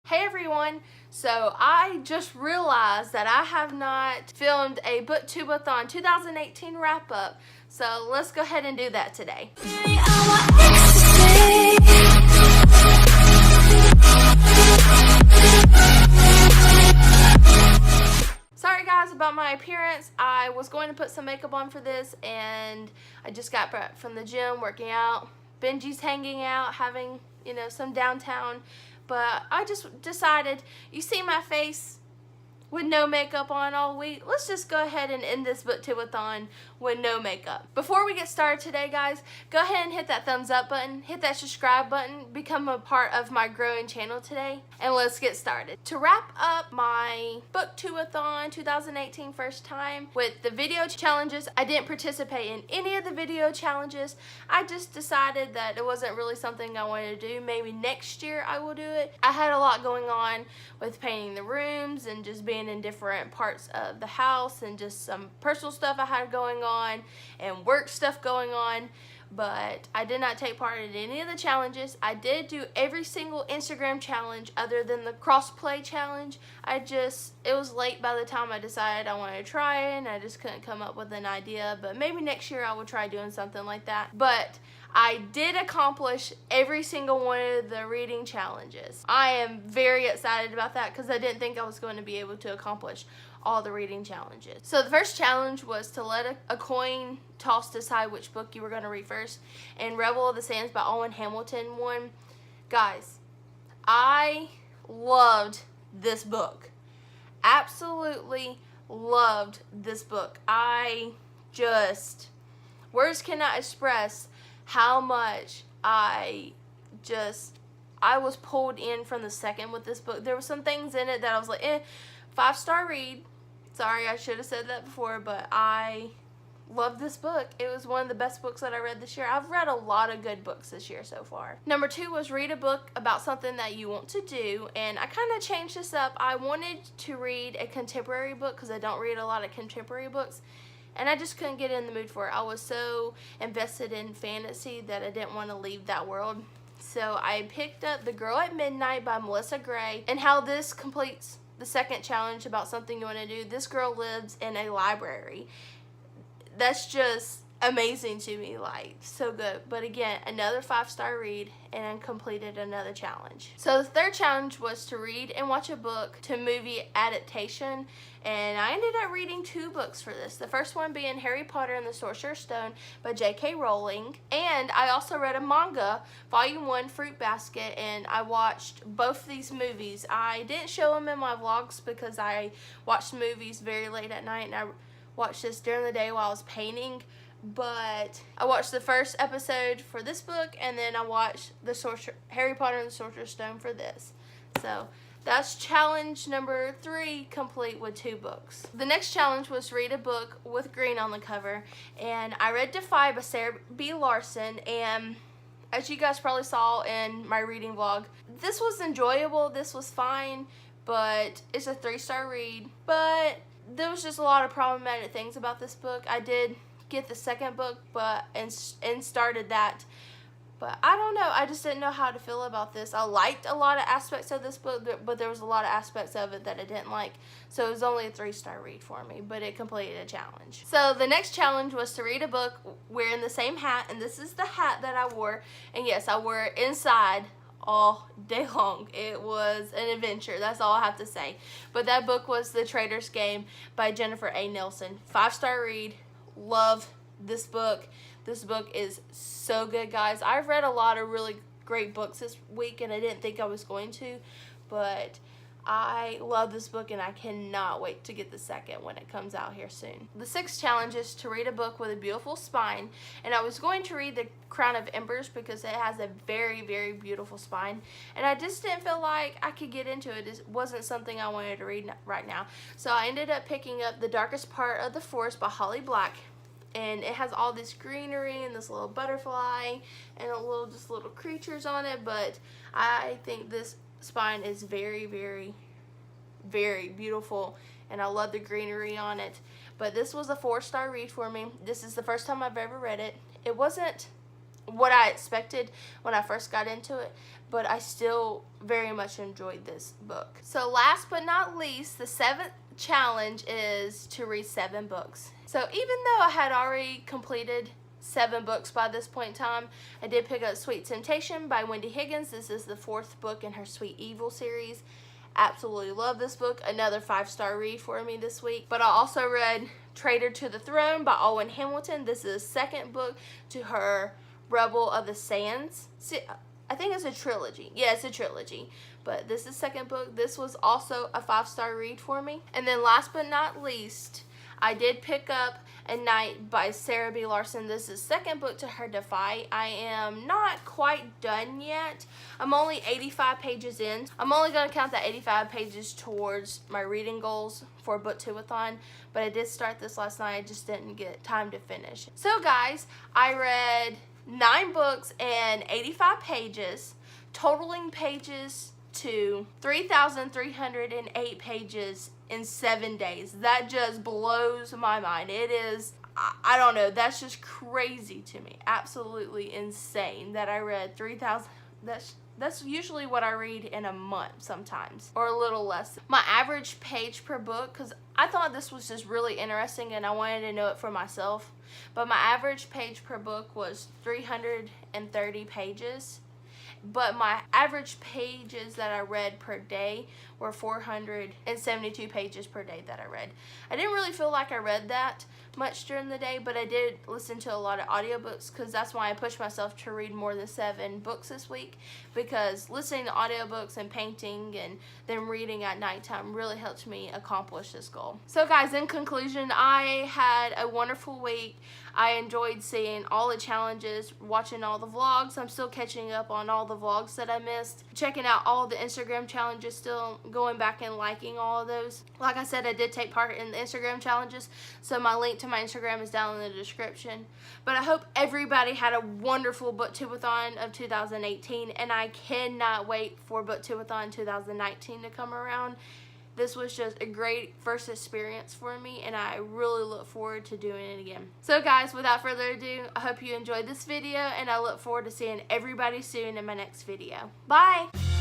Hey everyone, so I just realized that I have not filmed a Booktubeathon 2018 wrap up, so let's go ahead and do that today. Sorry guys about my appearance. I was going to put some makeup on for this and I just got back from the gym working out. Benji's hanging out, having, some downtown. But I just decided, you see my face with no makeup on all week, let's just go ahead and end this Booktubeathon with no makeup. Before we get started today, guys, go ahead and hit that thumbs up button, hit that subscribe button, become a part of my growing channel today, and let's get started. To wrap up my Booktubeathon 2018 first time with the video challenges, I didn't participate in any of the video challenges. I just decided that it wasn't really something I wanted to do. Maybe next year I will do it. I had a lot going on with painting the rooms and just being in different parts of the house and just some personal stuff I had going on and work stuff going on, but I did not take part in any of the challenges. I did do every single Instagram challenge other than the crossplay challenge. It was late by the time I decided I wanted to try it and I just couldn't come up with an idea, but maybe next year I will try doing something like that. But I did accomplish every single one of the reading challenges. I am very excited about that because I didn't think I was going to be able to accomplish all the reading challenges. So the first challenge was to let a coin toss decide which book you were going to read first, and Rebel of the Sands by Owen Hamilton won. Guys, I loved this book. Absolutely loved this book. Words cannot express how much I was pulled in from the second with this book. There were some things in it that I was like, 5-star read. Sorry, I should have said that before, but I love this book. It was one of the best books that I read this year. I've read a lot of good books this year so far. Number 2 was read a book about something that you want to do, and I kind of changed this up. I wanted to read a contemporary book because I don't read a lot of contemporary books, and I just couldn't get in the mood for it. I was so invested in fantasy that I didn't want to leave that world. So I picked up The Girl at Midnight by Melissa Gray, and how this completes the second challenge about something you want to do. This girl lives in a library. That's just amazing to me, like so good. But again, another 5-star read, and I completed another challenge. So the third challenge was to read and watch a book to movie adaptation, and I ended up reading 2 books for this. The first one being Harry Potter and the Sorcerer's Stone by J.K. Rowling, and I also read a manga, Volume 1, Fruit Basket, and I watched both these movies. I didn't show them in my vlogs because I watched movies very late at night, and I watched this during the day while I was painting. But I watched the first episode for this book, and then I watched Harry Potter and the Sorcerer's Stone for this. So that's challenge number 3 complete with 2 books. The next challenge was read a book with green on the cover, and I read Defy by Sarah B. Larson, and as you guys probably saw in my reading vlog, this was enjoyable, this was fine, but it's a 3-star read. But there was just a lot of problematic things about this book. I did get the second book and started that, but I don't know, I just didn't know how to feel about this. I liked a lot of aspects of this book, but there was a lot of aspects of it that I didn't like, so it was only a 3-star read for me, but it completed a challenge. So the next challenge was to read a book wearing the same hat, and this is the hat that I wore, and yes, I wore it inside all day long. It was an adventure, that's all I have to say. But that book was The Traitor's Game by Jennifer A. Nelson. 5-star read. Love this book. This book is so good, guys. I've read a lot of really great books this week, and I didn't think I was going to, but I love this book, and I cannot wait to get the second when it comes out here soon. The 6th challenge is to read a book with a beautiful spine, and I was going to read The Crown of Embers because it has a very, very beautiful spine, and I just didn't feel like I could get into it. It wasn't something I wanted to read right now. So I ended up picking up The Darkest Part of the Forest by Holly Black, and it has all this greenery and this little butterfly and just little creatures on it, but I think this spine is very, very, very beautiful, and I love the greenery on it. But this was a 4-star read for me. This is the first time I've ever read it. It wasn't what I expected when I first got into it, but I still very much enjoyed this book. So last but not least, the 7th challenge is to read 7 books. So even though I had already completed 7 books by this point in time, I did pick up Sweet Temptation by Wendy Higgins. This is the 4th book in her Sweet Evil series. Absolutely love this book. Another 5-star read for me this week. But I also read Traitor to the Throne by Owen Hamilton. This is the 2nd book to her Rebel of the Sands. See, I think it's a trilogy. Yeah, it's a trilogy. But this is the 2nd book. This was also a 5-star read for me. And then last but not least, I did pick up A Night by Sarah B. Larson. This is the 2nd book to her Defy. I am not quite done yet. I'm only 85 pages in. I'm only going to count that 85 pages towards my reading goals for Booktubeathon, but I did start this last night. I just didn't get time to finish. So guys, I read 9 books and 85 pages, totaling pages to 3,308 pages in 7 days. That just blows my mind. It is, I don't know, that's just crazy to me. Absolutely insane that I read 3,000. That's usually what I read in a month sometimes, or a little less. My average page per book, because I thought this was just really interesting and I wanted to know it for myself, but my average page per book was 330 pages. But my average pages that I read per day were 472 pages per day that I read. I didn't really feel like I read that much during the day, but I did listen to a lot of audiobooks, because that's why I pushed myself to read more than 7 books this week, because listening to audiobooks and painting and then reading at nighttime really helped me accomplish this goal. So guys, in conclusion, I had a wonderful week. I enjoyed seeing all the challenges, watching all the vlogs. I'm still catching up on all the vlogs that I missed, checking out all the Instagram challenges, still going back and liking all of those. Like I said, I did take part in the Instagram challenges, so my link to my Instagram is down in the description. But I hope everybody had a wonderful Booktubeathon of 2018, and I cannot wait for Booktubeathon 2019 to come around. This was just a great first experience for me, and I really look forward to doing it again. So guys, without further ado, I hope you enjoyed this video, and I look forward to seeing everybody soon in my next video. Bye!